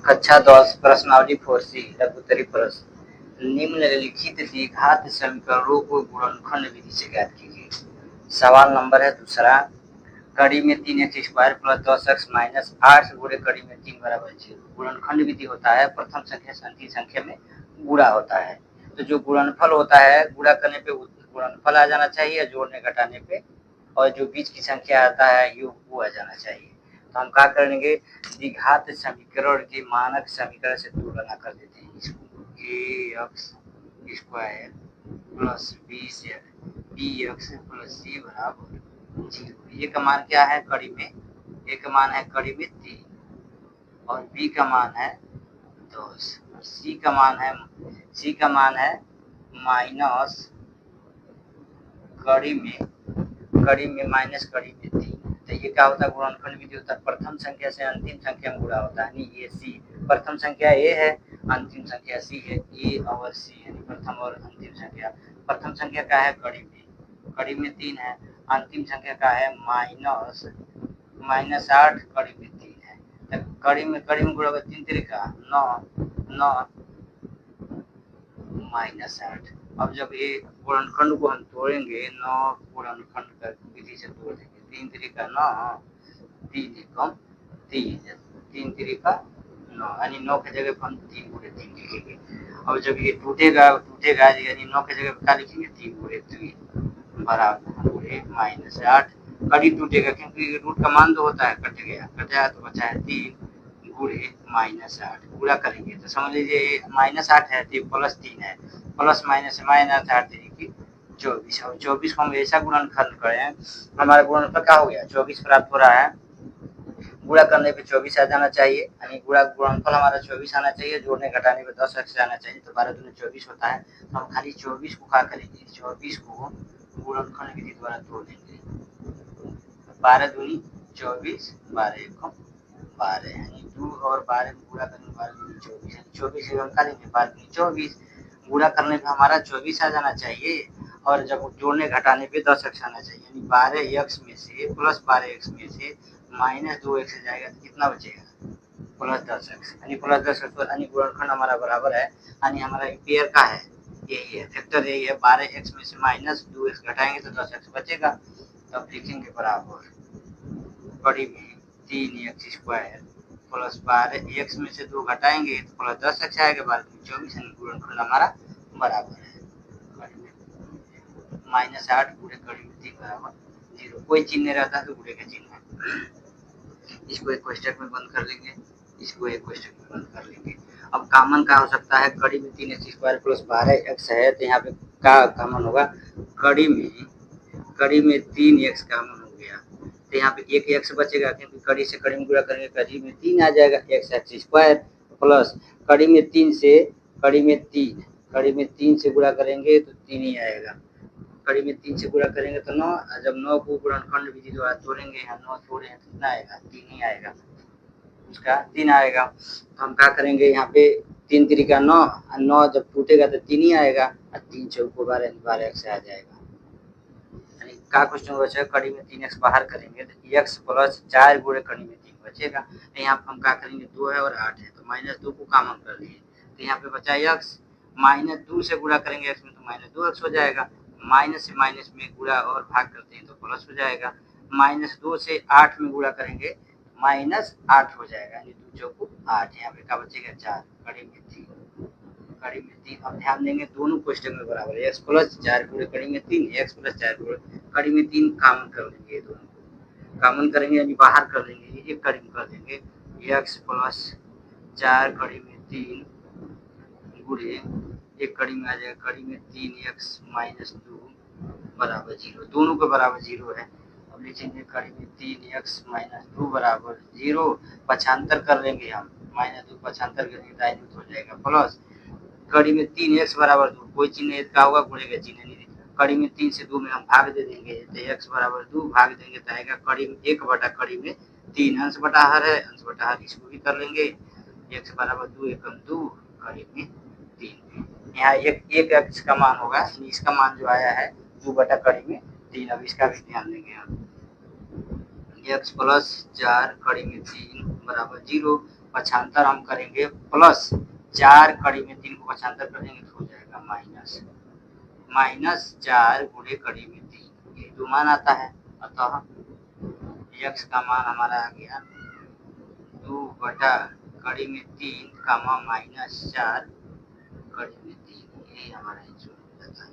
कक्षा 10 प्रश्नावली 4C लघुत्तरी प्रश्न। निम्नलिखित द्विघात समीकरणों को गुणनखंड विधि से ज्ञात कीजिए। सवाल नंबर है दूसरा, कड़ी में 3x² प्लस 10x माइनस 8 गुणे कड़ी में 3 बराबर 0। गुणनखंड विधि होता है प्रथम संख्या से अंतिम संख्या में गुणा होता है। तो जो गुणनफल होता है गुणा करने पे गुणनफल आ जाना चाहिए, जोड़ने घटाने पे, और जो बीच की संख्या आता है योग वो आ जाना चाहिए। तो हम क्या करेंगे, द्विघात समीकरण के मानक समीकरण से तुलना कर देते हैं। इसको ax² plus bx plus c बराबर 0। ये का मान क्या है कड़ी में, ए का मान है कड़ी में 3 और बी का मान है 10 और सी का मान है माइनस कड़ी में माइनस कड़ी में 3। तो ये क्या होता है, गुणनखंड विधि होता है प्रथम संख्या से अंतिम संख्या में गुणा होता है। ये सी प्रथम संख्या ए है, अंतिम संख्या सी है। ए और सी यानी प्रथम और अंतिम संख्या। प्रथम संख्या का है कड़ी में 3 है, अंतिम संख्या का है माइनस 8 कड़ी में 3 है। तो कड़ी में गुणा 3 तरीका 9 माइनस 8। अब जब ये गुणनखंड को हम तोड़ेंगे, 9 गुणनखंड कर विधि से तोड़ देंगे। 3 तरीका 9, 3 एकम 3, 3 तरीका 9 यानी 9 की जगह पर हम 3 गुणे 3 लिखेंगे। अब जब ये टूटेगा यानी 9 की जगह पर क्या लिखेंगे 3 गुणे 3 बराबर माइनस 8। कड़ी टूटेगा क्योंकि रूट का मान तो होता है, कट गया तो बचा है 3 गुणे माइनस 8। गुणा करेंगे तो समझ लीजिए माइनस 8 है तो प्लस 3 है, प्लस माइनस माइनस 8 की 24। और 24 को हम ऐसा गुणनखंड करें, हमारा गुणनफल क्या हो गया 24 प्राप्त हो रहा है। गुणा करने पे 24 आ जाना चाहिए, यानी गुणनफल हमारा 24 आना चाहिए, जोड़ने घटाने पे 10x आना चाहिए। तो 12 दूनी 24 होता है। तो हम खाली 24 को क्या करेंगे, 24 को गुणनखंड विधि द्वारा तोड़ देंगे। 12 दूनी 24, 12 एकम 12 यानी 2 और 12 में गुणा करेंगे 12 दूनी 24 यानी 24 से हम क्या लेंगे 12 दूनी 24। गुणा करने पे हमारा 24 आ जाना चाहिए और जब जोड़ने घटाने पे 10x आना चाहिए, यानी 12x में से प्लस 12x में से माइनस 2x जाएगा तो कितना बचेगा प्लस 10x, यानी प्लस 10x यानी गुणनखंड हमारा बराबर है, यानी हमारा पेयर का है यही है, फैक्टर यही है। 12x में से माइनस 2x घटाएंगे तो 10x बचेगा। तब लिखेंगे बराबर कड़ी में 3x² प्लस 12x में से 2 घटाएंगे तो प्लस 10x आएगा, 12 में 24 यानी गुणनखंड हमारा बराबर है कड़ी में माइनस 8 गुणे कड़ी में 3 बराबर 0। कोई चिन्ह नहीं रहता तो गुणे का चिन्ह है। इसको एक कोष्टक में बंद कर लेंगे, इसको एक कोष्टक में बंद कर लेंगे। अब कॉमन का हो सकता है, कड़ी में 3x² प्लस 12x है तो यहाँ पे क्या कॉमन होगा, कड़ी में 3x कॉमन हो गया तो यहाँ पे एक x बचेगा क्योंकि कड़ी से कड़ी में गुणा करेंगे कड़ी में 3 आ जाएगा x² प्लस कड़ी में 3 से गुणा करेंगे तो 3 ही आएगा। कड़ी में 3 से गुणा करेंगे तो 9, जब 9 को गुणनखंड विधि द्वारा तोड़ेंगे, हम 9 तोड़े हैं तो कितना आएगा 3 ही आएगा, उसका 3 आएगा। तो हम क्या करेंगे यहाँ पे 3 तरीका 9 जब टूटेगा तो 3 ही आएगा और 3 चौको 12 12x आ जाएगा। यानी क्या क्वेश्चन बचा, कड़ी में 3x बाहर करेंगे तो x प्लस 4 गुणे कड़ी में 3 बचेगा। यहाँ पे हम क्या करेंगे 2 है और 8 है तो माइनस 2 को कॉमन कर लिए तो यहाँ पे बचा x, माइनस 2 से गुणा करेंगे x में तो माइनस 2x हो जाएगा। माइनस से माइनस में गुणा और भाग करते हैं तो प्लस हो जाएगा। माइनस 2 से 8 में गुणा करेंगे माइनस 8 हो जाएगा, यानी 2 चौको 8। यहाँ पे क्या बचेगा 4 कड़ी में 3। अब ध्यान देंगे दोनों कोष्टक में बराबर है, x प्लस 4 गुणे कड़ी में 3, x प्लस 4 गुणे कड़ी में 3 कॉमन कर लेंगे, दोनों को कॉमन करेंगे यानी बाहर कर लेंगे, एक कड़ी में कर देंगे x प्लस 4 कड़ी में 3 गुणे एक कड़ी में आ जाएगा कड़ी में 3x माइनस 2 बराबर 0। दोनों के बराबर 0 है। अब लिखेंगे कड़ी में 3x माइनस 2 बराबर 0। पक्षांतर कर लेंगे हम, माइनस 2 पक्षांतर करेंगे दाहिने हो जाएगा प्लस कड़ी में 3x बराबर 2, कोई चिन्ह का होगा गुणे का चिन्ह नहीं, कड़ी में 3 से 2 में हम भाग दे देंगे तो x बराबर 2 भाग देंगे तो आएगा कड़ी में 1 बटा कड़ी में 3, अंश बटा हर है, अंश बटा हर इसको भी कर लेंगे, x बराबर 2 एकम 2 कड़ी में 3। यहाँ एक x का मान होगा, इसका मान जो आया है 2 बटा कड़ी में 3। अब इसका भी ध्यान देंगे हम, x प्लस 4 कड़ी में 3 बराबर 0। पक्षांतर हम करेंगे प्लस 4 कड़ी में 3 को पक्षांतर कर देंगे तो हो जाएगा -4 गुणे कड़ी में 3, ये 2 मान आता है। अतः x का मान हमारा आ गया 2 बटा कड़ी में 3 -4 कड़ी में 3, यही हमारा आंसर हो जाता है।